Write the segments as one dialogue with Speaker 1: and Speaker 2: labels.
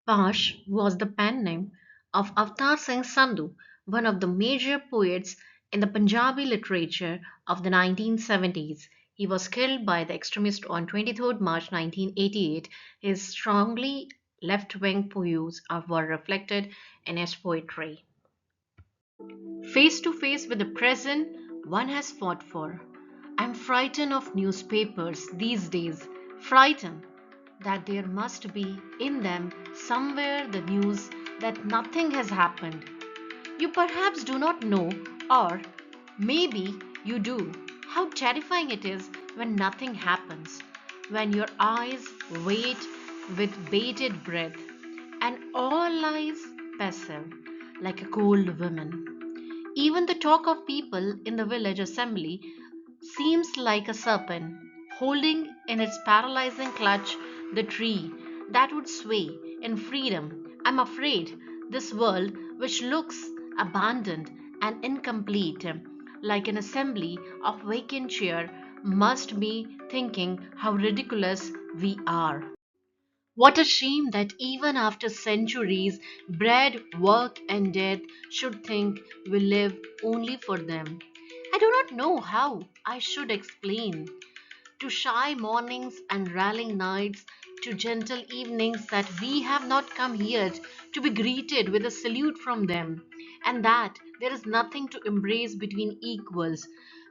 Speaker 1: Paash was the pen name of Avtar Singh Sandhu, one of the major poets in the Punjabi literature of the 1970s. He was killed by the extremists on 23rd March 1988. His strongly left wing views were reflected in his poetry. Face to face with the present one has fought for. I'm frightened of newspapers these days, frightened that there must be in them somewhere the news that nothing has happened. You perhaps do not know, or maybe you do, how terrifying it is when nothing happens, when your eyes wait with bated breath, and all lies passive like a cold woman. Even the talk of people in the village assembly seems like a serpent holding in its paralyzing clutch the tree that would sway in freedom. I'm afraid this world, which looks abandoned and incomplete, like an assembly of vacant chair, must be thinking how ridiculous we are. What a shame that even after centuries, bread, work, and death should think we live only for them. I do not know how I should explain to shy mornings and rallying nights, to gentle evenings, that we have not come here to be greeted with a salute from them, and that there is nothing to embrace between equals.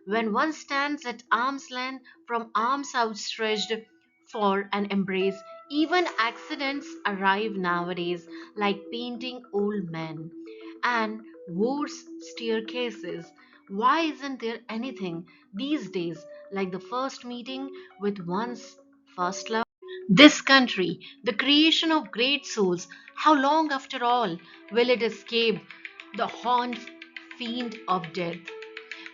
Speaker 1: When one stands at arm's length from arms outstretched for an embrace, even accidents arrive nowadays like painting old men and worse staircases. Why isn't there anything these days like the first meeting with one's first love? This country, the creation of great souls, how long after all will it escape the haunt fiend of death?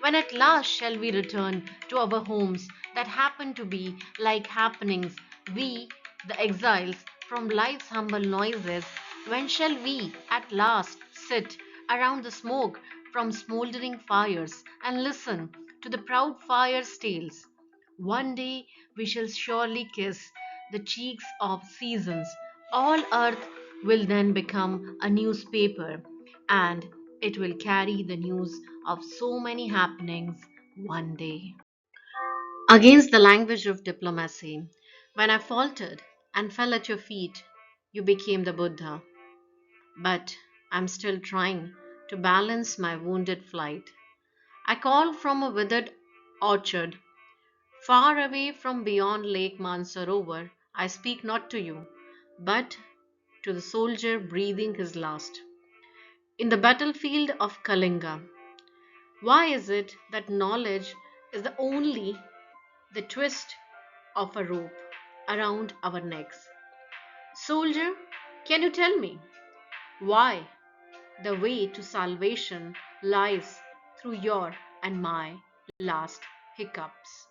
Speaker 1: When at last shall we return to our homes that happen to be like happenings, we, the exiles from life's humble noises, when shall we at last sit around the smoke from smoldering fires and listen to the proud fire's tales? One day we shall surely kiss the cheeks of seasons. All earth will then become a newspaper, and it will carry the news of so many happenings one day. Against the language of diplomacy, when I faltered and fell at your feet, you became the Buddha. But I'm still trying to balance my wounded flight. I call from a withered orchard. Far away from beyond Lake Mansarovar, I speak not to you, but to the soldier breathing his last. In the battlefield of Kalinga, why is it that knowledge is the only the twist of a rope around our necks? Soldier, can you tell me why the way to salvation lies through your and my last hiccups?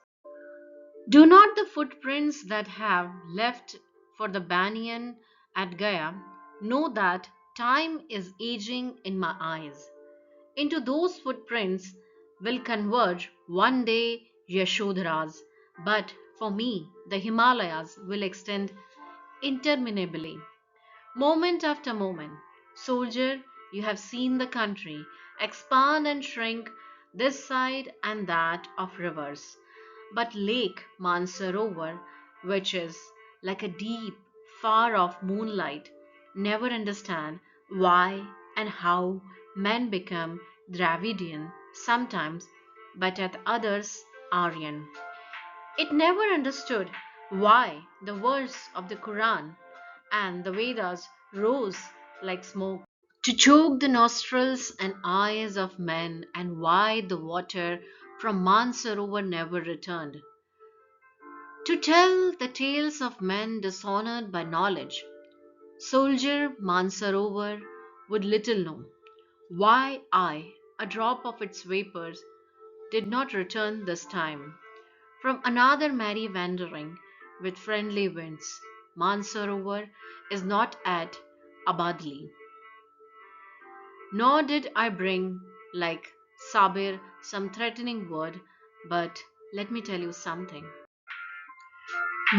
Speaker 1: Do not the footprints that have left for the banyan at Gaya know that time is aging in my eyes? Into those footprints will converge one day Yashodhara's, but for me the Himalayas will extend interminably. Moment after moment, soldier, you have seen the country expand and shrink this side and that of rivers. But Lake Mansarovar, which is like a deep, far off moonlight, never understand why and how men become Dravidian sometimes, but at others Aryan. It never understood why the words of the Quran and the Vedas rose like smoke to choke the nostrils and eyes of men, and why the water from Mansarovar never returned to tell the tales of men dishonored by knowledge. Soldier Mansarovar would little know why I, a drop of its vapors, did not return this time. From another merry wandering with friendly winds, Mansarovar is not at Abadli. Nor did I bring, like Sabir, some threatening word, but let me tell you something.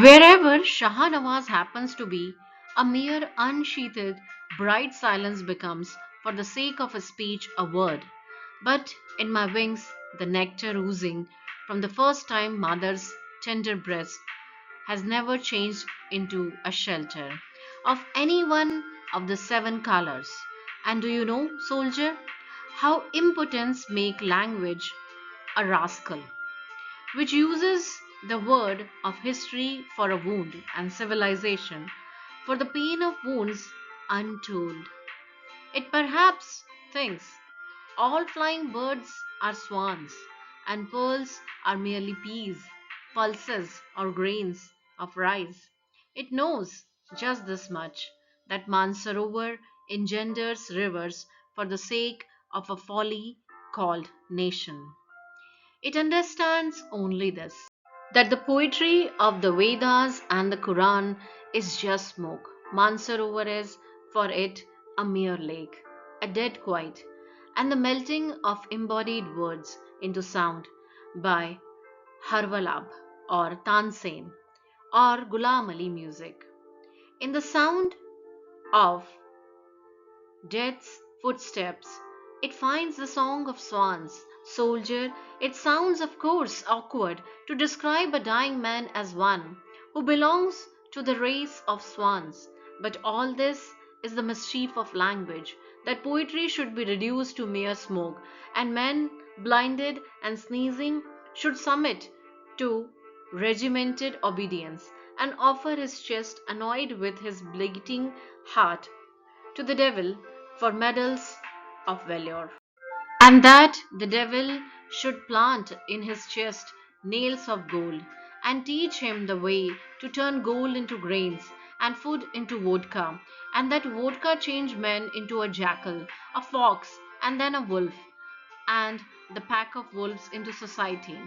Speaker 1: Wherever Shah Nawaz happens to be, A mere unsheathed, bright silence becomes, for the sake of a speech, a word. But in my wings, the nectar oozing from the first time mother's tender breast has never changed into a shelter of any one of the seven colors. And do you know, soldier, how impotence make language a rascal, which uses the word of history for a wound and civilization for the pain of wounds untold. It perhaps thinks all flying birds are swans, and pearls are merely peas, pulses, or grains of rice. It knows just this much, that Mansarovar engenders rivers for the sake of a folly called nation. It understands only this, that the poetry of the Vedas and the Quran is just smoke. Mansarovar is, for it, a mere lake, a dead quiet, and the melting of embodied words into sound by Harvalabh or Tansen or Gulam Ali music. In the sound of Death's footsteps. It finds the song of swans. Soldier, it sounds, of course, awkward to describe a dying man as one who belongs to the race of swans. But all this is the mischief of language, that poetry should be reduced to mere smoke, and men, blinded and sneezing, should submit to regimented obedience, and offer his chest, annoyed with his bleating heart, to the devil for medals of valor, and that the devil should plant in his chest nails of gold, and teach him the way to turn gold into grains and food into vodka, and that vodka change men into a jackal, a fox, and then a wolf, and the pack of wolves into society.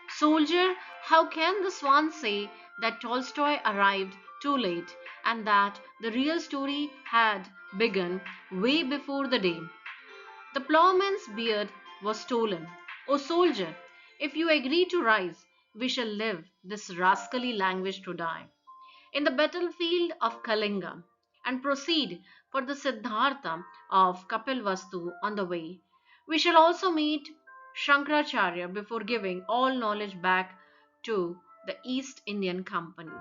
Speaker 1: Soldier, how can the swan say that Tolstoy arrived too late and that the real story had begun way before the day? The plowman's beard was stolen. O soldier, if you agree to rise, we shall live this rascally language to die in the battlefield of Kalinga, and proceed for the Siddhartha of Kapilvastu on the way. We shall also meet Shankaracharya before giving all knowledge back to the East Indian Company.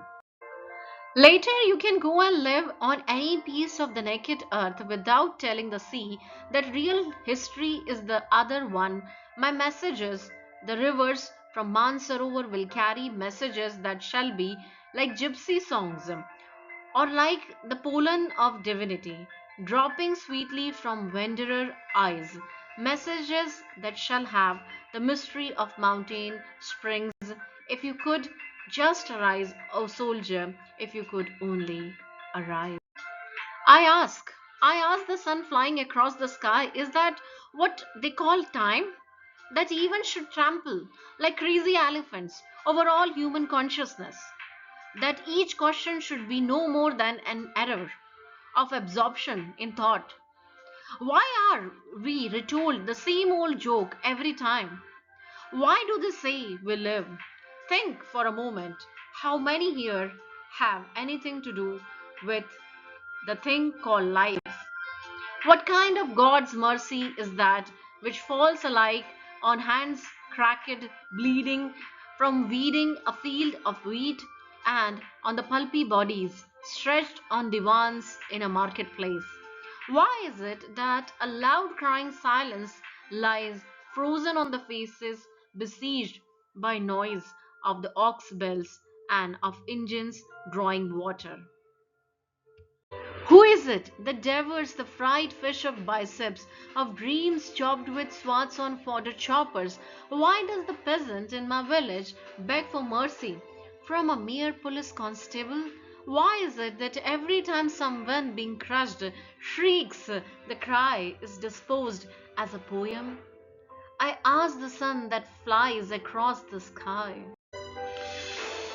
Speaker 1: Later, you can go and live on any piece of the naked earth without telling the sea that real history is the other one. My messages, the rivers from Mansarovar, will carry messages that shall be like gypsy songs, or like the pollen of divinity, dropping sweetly from wanderer eyes, messages that shall have the mystery of mountain springs. If you could just arise, O soldier, if you could only arise. I ask, I ask the sun flying across the sky, is that what they call time? That even should trample like crazy elephants over all human consciousness, that each question should be no more than an error of absorption in thought. Why are we retold the same old joke every time? Why do they say we live? Think for a moment how many here have anything to do with the thing called life. What kind of God's mercy is that which falls alike on hands cracked, bleeding from weeding a field of wheat, and on the pulpy bodies stretched on divans in a marketplace? Why is it that a loud crying silence lies frozen on the faces besieged by noise of the ox bells and of engines drawing water? Who is it that devours the fried fish of biceps, of dreams chopped with swords on fodder choppers? Why does the peasant in my village beg for mercy from a mere police constable? Why is it that every time someone being crushed shrieks, the cry is disposed as a poem? I ask the sun that flies across the sky.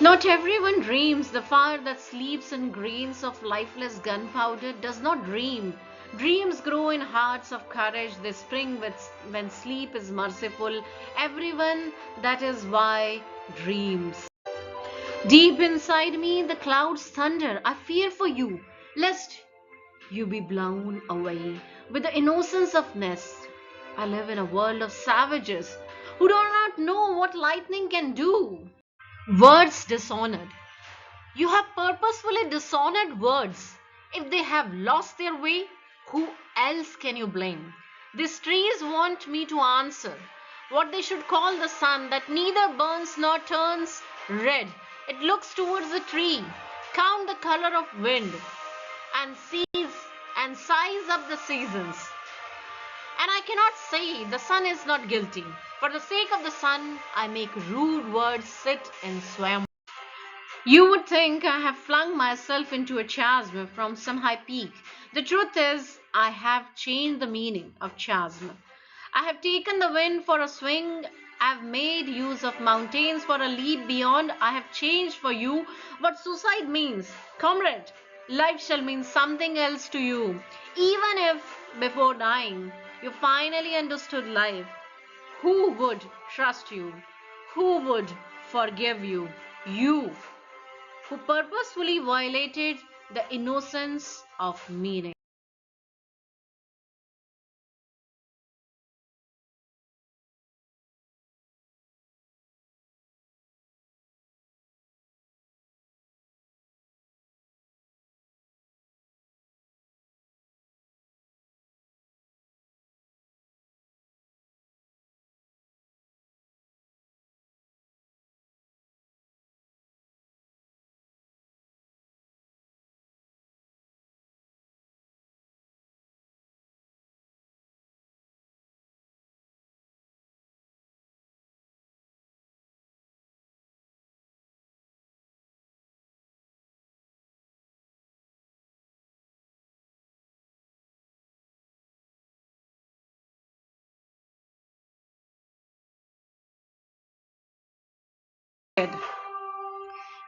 Speaker 1: Not everyone dreams. The fire that sleeps in grains of lifeless gunpowder does not dream. Dreams grow in hearts of courage. They spring when sleep is merciful. Everyone, that is why, dreams. Deep inside me, the clouds thunder. I fear for you. lest you be blown away with the innocence of nest. I live in a world of savages who do not know what lightning can do. Words dishonored. You have purposefully dishonored words. If they have lost their way, who else can you blame? These trees want me to answer what they should call the sun that neither burns nor turns red. It looks towards the tree, count the color of wind, and sees and size up the seasons. And I cannot say the sun is not guilty. For the sake of the sun, I make rude words sit and swim. You would think I have flung myself into a chasm from some high peak. The truth is, I have changed the meaning of chasm. I have taken the wind for a swing. I have made use of mountains for a leap beyond. I have changed for you what suicide means. Comrade, life shall mean something else to you. Even if, before dying, you finally understood life, who would trust you? Who would forgive you? You who purposefully violated the innocence of meaning.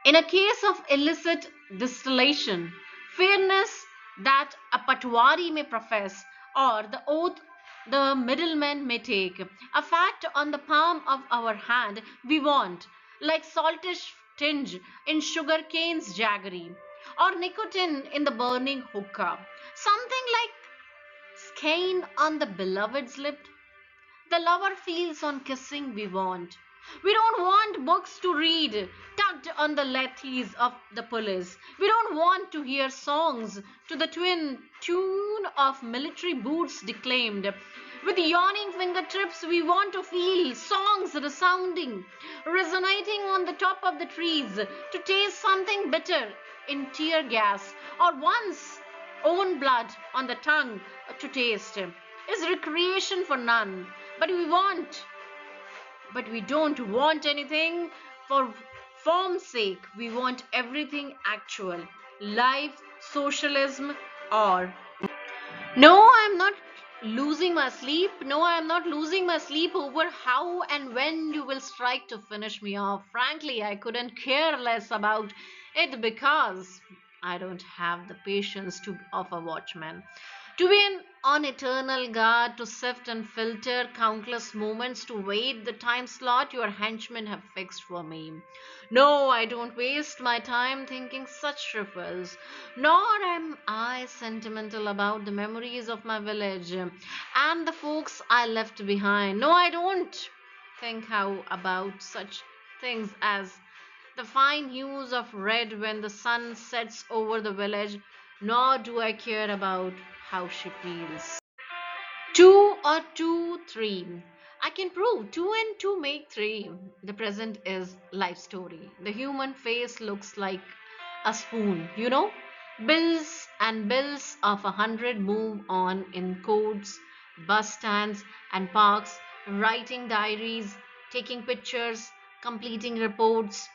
Speaker 1: In a case of illicit distillation, fairness that a patwari may profess, or the oath the middleman may take, a fact on the palm of our hand we want, like saltish tinge in sugar cane's jaggery, or nicotine in the burning hookah, something like skein on the beloved's lip. The lover feels on kissing we want. We don't want books to read, tucked on the lathis of the police. We don't want to hear songs to the tune of military boots declaimed. With yawning fingertips, we want to feel songs resounding, resonating on the top of the trees, to taste something bitter in tear gas, or once own blood on the tongue to taste. Is recreation for none. But we want, but we don't want anything for form's sake. We want everything actual. Life, socialism, or no, I'm not losing my sleep. No, I'm not losing my sleep over how and when you will strike to finish me off. Frankly, I couldn't care less about it because I don't have the patience of a watchman. To be on eternal guard, to sift and filter countless moments, to wait the time slot your henchmen have fixed for me. No, I don't waste my time thinking such trifles, nor am I sentimental about the memories of my village and the folks I left behind. No, I don't think how about such things as the fine hues of red when the sun sets over the village, nor do I care about how she feels. Two or two, three. I can prove two and two make three. The present is life story. The human face looks like a spoon, you know? Bills and bills of 100 move on in courts, bus stands, and parks, writing diaries, taking pictures, completing reports.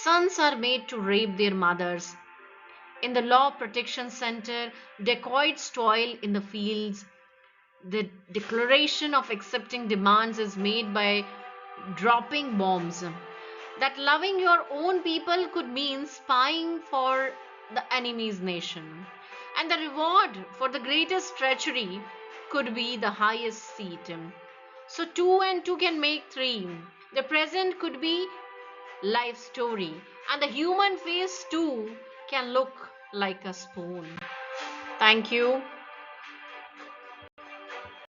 Speaker 1: Sons are made to rape their mothers. In the Law Protection Center, dacoits toil in the fields. The declaration of accepting demands is made by dropping bombs. That loving your own people could mean spying for the enemy's nation. And the reward for the greatest treachery could be the highest seat. So two and two can make three. The present could be life story, and the human face too can look like a spoon. Thank you.